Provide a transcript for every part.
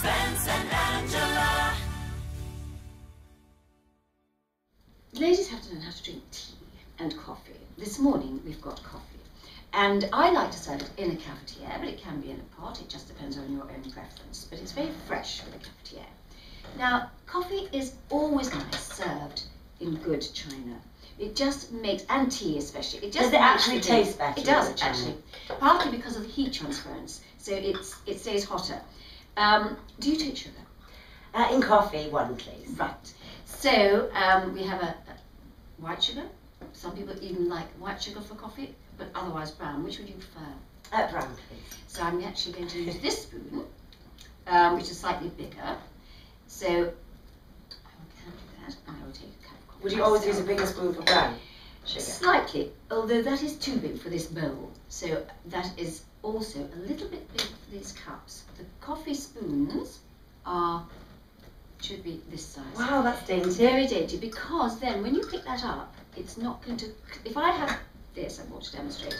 Spence and Angela. Ladies have to learn how to drink tea and coffee. This morning we've got coffee. And I like to serve it in a cafetiere, but it can be in a pot. It just depends on your own preference. But it's very fresh with a cafetiere. Now, coffee is always nice served in good china. It just makes, and tea especially, it just does it actually taste better? It does actually, partly because of the heat transference, so it stays hotter. Do you take sugar? In coffee, one please. Right. So we have a white sugar. Some people even like white sugar for coffee, but otherwise brown. Which would you prefer? Brown please. So I'm actually going to use this spoon, which is slightly bigger. So I can do that, and I will take a cup of coffee. Would you always use a bigger spoon for brown sugar? Slightly, although that is too big for this bowl. So that is also a little bit big for these cups. The coffee spoons should be this size. Wow, that's dainty. Very dainty, because then when you pick that up, it's not going to, if I have this, I want to demonstrate,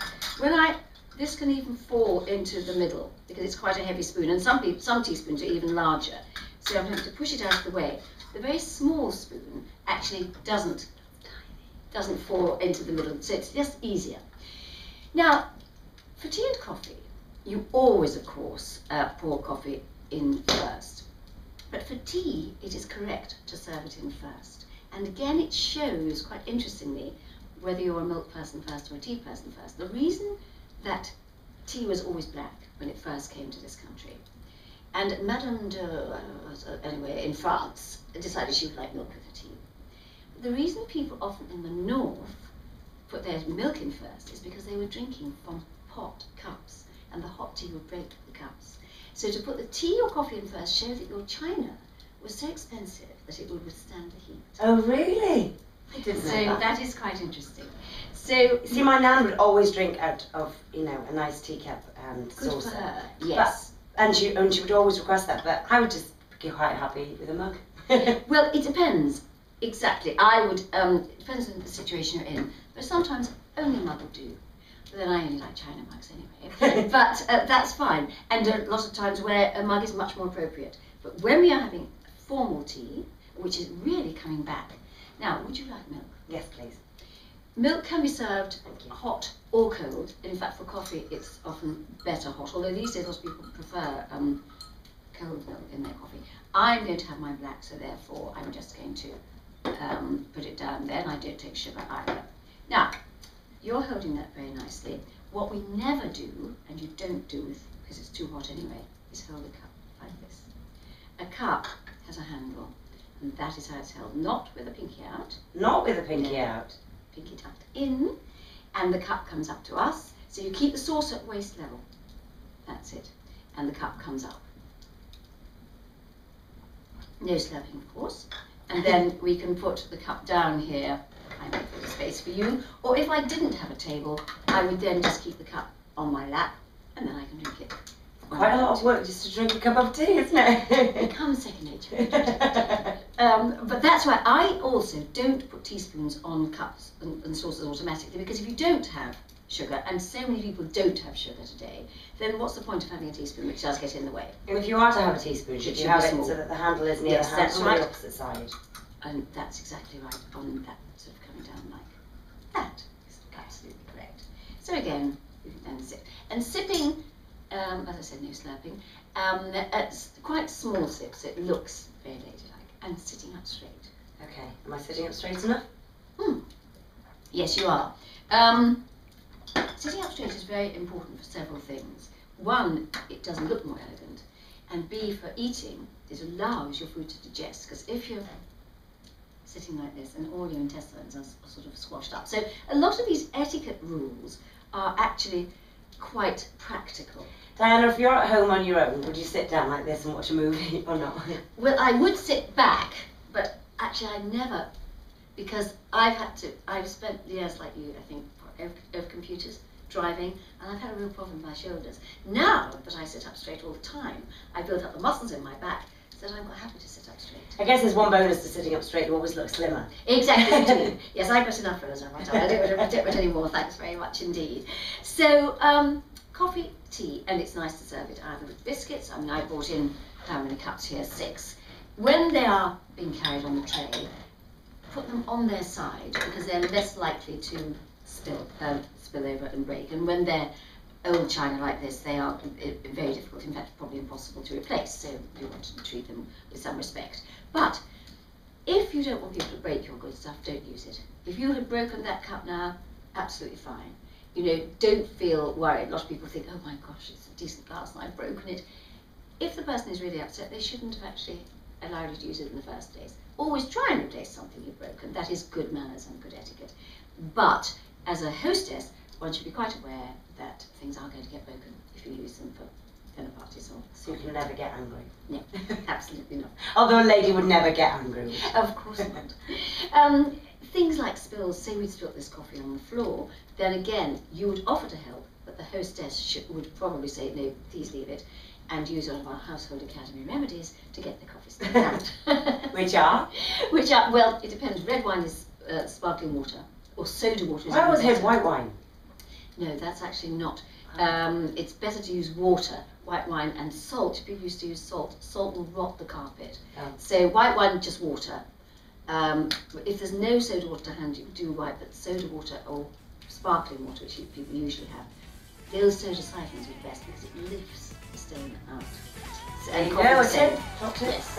this can even fall into the middle, because it's quite a heavy spoon, and some teaspoons are even larger. So I'm having to push it out of the way. The very small spoon actually doesn't fall into the middle, so it's just easier. Now, for tea and coffee, you always, of course, pour coffee in first. But for tea, it is correct to serve it in first. And again, it shows, quite interestingly, whether you're a milk person first or a tea person first. The reason that tea was always black when it first came to this country, and Madame de, anyway, in France, decided she would like milk with her tea. The reason people often in the north put their milk in first is because they were drinking from pot cups, and the hot tea would break the cups. So to put the tea or coffee in first showed that your china was so expensive that it would withstand the heat. Oh, really? I didn't know So that is quite interesting. So see, my nan would always drink out of, you know, a nice teacup and good saucer. for her. Yes. And she would always request that, but I would just be quite happy with a mug. Well, it depends. Exactly. I would, it depends on the situation you're in, but sometimes only a mug will do. But then I only like china mugs anyway. But that's fine. And a lot of times where a mug is much more appropriate. But when we are having formal tea, which is really coming back. Now, would you like milk? Yes, please. Milk can be served hot or cold. In fact, for coffee, it's often better hot, although these days lots of people prefer cold milk in their coffee. I'm going to have my black, so therefore I'm just going to put it down there, and I don't take sugar either. Now, you're holding that very nicely. What we never do, and you don't do because it's too hot anyway, is hold a cup like this. A cup has a handle, and that is how it's held, not with a pinky out. Not with a pinky out. Pinky tucked in, and the cup comes up to us. So you keep the saucer at waist level. That's it. And the cup comes up. No slurping, of course. And then we can put the cup down here. I might put a space for you. Or if I didn't have a table, I would then just keep the cup on my lap, and then I can drink it. Quite a lot of work just to drink a cup of tea, isn't it? It comes second nature. But that's why I also don't put teaspoons on cups and saucers automatically, because if you don't have sugar, and so many people don't have sugar today, then what's the point of having a teaspoon, which does get in the way? And if you are to have a teaspoon, should you have it so that the handle is near Yes, the handle that's on right. the opposite side? And that's exactly right, on that sort of coming down like that. Is absolutely correct. So again, you can then sip. And sipping, as I said, no slurping, at quite small sips, it looks very ladylike, and sitting up straight. Okay, am I sitting up straight enough? Yes, you are. Sitting up straight is very important for several things. One, it does look more elegant, and B, for eating, it allows your food to digest, because if you're sitting like this and all your intestines are sort of squashed up. So a lot of these etiquette rules are actually quite practical. Diana, if you're at home on your own, would you sit down like this and watch a movie or not? Well, I would sit back, but actually I never, because I've spent years like you, I think, over computers, driving, and I've had a real problem with my shoulders. Now that I sit up straight all the time, I built up the muscles in my back, so that I'm quite happy to sit up straight. I guess there's one bonus to sitting up straight, you always look slimmer. Exactly, you do. Yes, I've got enough for us, right? I don't want any more, thanks very much indeed. So, Coffee, tea, and it's nice to serve it either with biscuits. I mean, I brought in how many cups here? 6. When they are being carried on the tray, put them on their side because they're less likely to spill over and break. And when they're old china like this, they are very difficult, in fact probably impossible to replace, so you want to treat them with some respect. But if you don't want people to break your good stuff, don't use it. If you had broken that cup now, absolutely fine. You know, don't feel worried. A lot of people think, oh my gosh, it's a decent glass and I've broken it. If the person is really upset, they shouldn't have actually allowed you to use it in the first place. Always try and replace something you've broken. That is good manners and good etiquette. But as a hostess, one should be quite aware that things are going to get broken if you use them for dinner parties or... So you can never get angry. No, absolutely not. Although a lady would never get angry. Of course not. Things like spills, say we spilt this coffee on the floor, then again, you would offer to help, but the hostess would probably say, no, please leave it, and use one of our Household Academy remedies to get the coffee spilled out. Which are? Which are, well, it depends. Red wine is sparkling water, or soda water is I always even had better. white wine. No, that's actually not. It's better to use water, white wine, and salt. People used to use salt. Salt will rot the carpet. Oh. So white wine, just water. If there's no soda water to hand, you do white, but soda water or sparkling water, which people usually have, those soda siphons are the best because it lifts the stain out. So, There you coffee go, stain. Doctor. Yes.